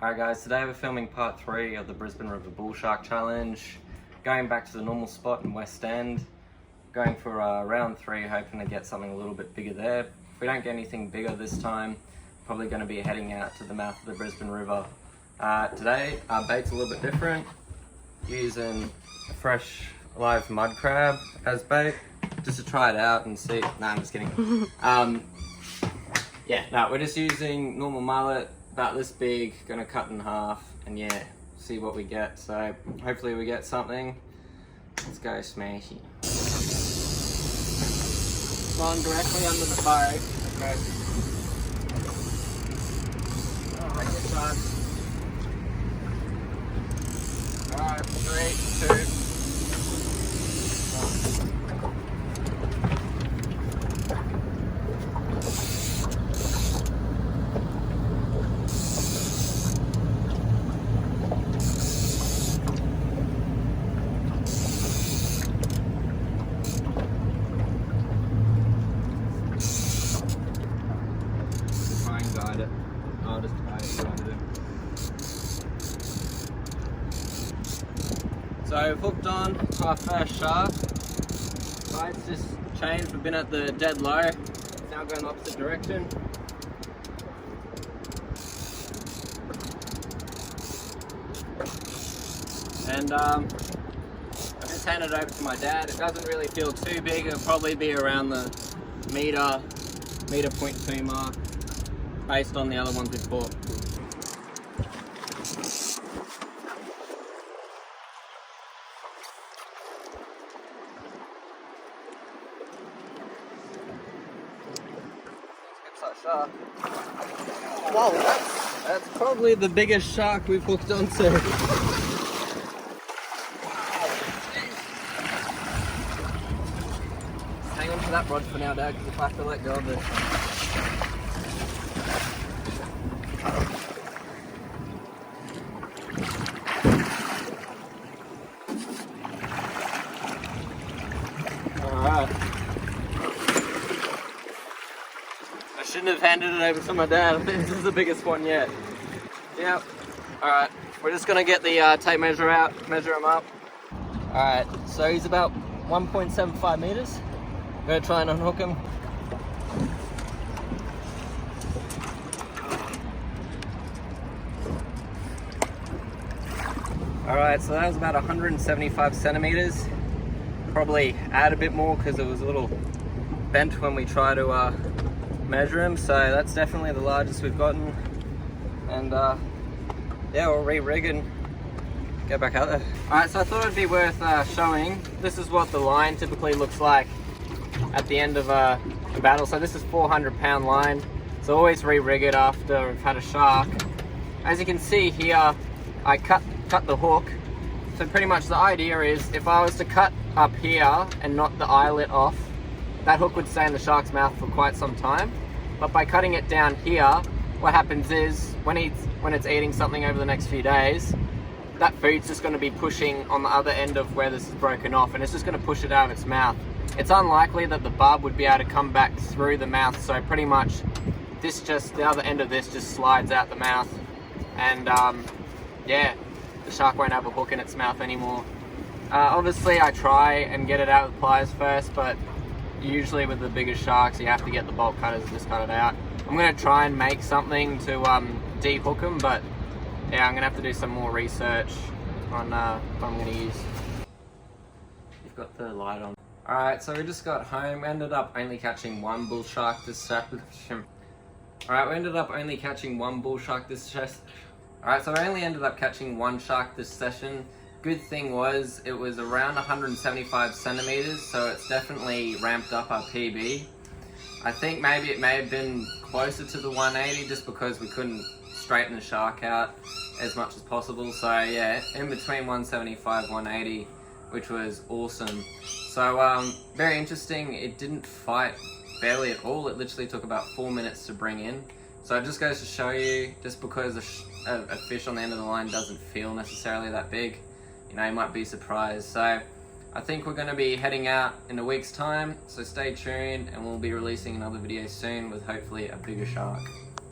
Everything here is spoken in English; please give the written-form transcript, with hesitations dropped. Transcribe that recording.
Alright guys, today we're filming part 3 of the Brisbane River Bull Shark Challenge. Going back to the normal spot in West End. Going for round 3, hoping to get something a little bit bigger there. If we don't get anything bigger this time, probably going to be heading out to the mouth of the Brisbane River. Today our bait's a little bit different. Using a fresh live mud crab as bait, just to try it out and see. Nah, I'm just kidding. We're just using normal mullet, about this big, gonna cut in half, and yeah, see what we get. So hopefully we get something. Let's go smashy. Gone directly under the boat. Okay. Take your time. Alright, 3, 2. I'll just try it. So we've hooked on to our first shark. Bite's just changed. We've been at the dead low. It's now going the opposite direction. And I just handed it over to my dad. It doesn't really feel too big. It'll probably be around the meter 0.2 mark, based on the other ones we've caught. Shark. Whoa, that's probably the biggest shark we've hooked onto. Hang on to that rod for now, Dad, because if I have to let go of it. Alright. I shouldn't have handed it over to my dad. I think this is the biggest one yet. Yep. Alright. We're just going to get the tape measure out, measure him up. Alright, so he's about 1.75 meters. I'm going to try and unhook him. Alright, so that was about 175 centimeters. Probably add a bit more because it was a little bent when we try to measure him, so that's definitely the largest we've gotten. And yeah, we'll re-rig and go back out there. Alright, so I thought it'd be worth showing. This is what the line typically looks like at the end of a battle. So this is 400-pound line, so always re-rig it after we've had a shark. As you can see here, I cut the hook. So pretty much the idea is, if I was to cut up here and knock the eyelet off, that hook would stay in the shark's mouth for quite some time. But by cutting it down here, what happens is, when it's eating something over the next few days, that food's just going to be pushing on the other end of where this is broken off, and it's just going to push it out of its mouth. It's unlikely that the barb would be able to come back through the mouth, so pretty much the other end of this just slides out the mouth, and yeah, the shark won't have a hook in its mouth anymore. Obviously I try and get it out with pliers first, but usually with the bigger sharks you have to get the bolt cutters and just cut it out. I'm going to try and make something to de-hook them, but yeah, I'm going to have to do some more research on what I'm going to use. You've got the light on. Alright, so we just got home. We ended up only catching one bull shark this session. Alright, we ended up only catching one bull shark this session. Alright, so I only ended up catching one shark this session. Good thing was, it was around 175 centimeters, so it's definitely ramped up our PB. I think maybe it may have been closer to the 180 just because we couldn't straighten the shark out as much as possible. So yeah, in between 175, 180, which was awesome. So very interesting. It didn't fight barely at all. It literally took about 4 minutes to bring in. So it just goes to show you, just because a fish on the end of the line doesn't feel necessarily that big, you know, you might be surprised. So I think we're going to be heading out in a week's time, so stay tuned and we'll be releasing another video soon with hopefully a bigger shark.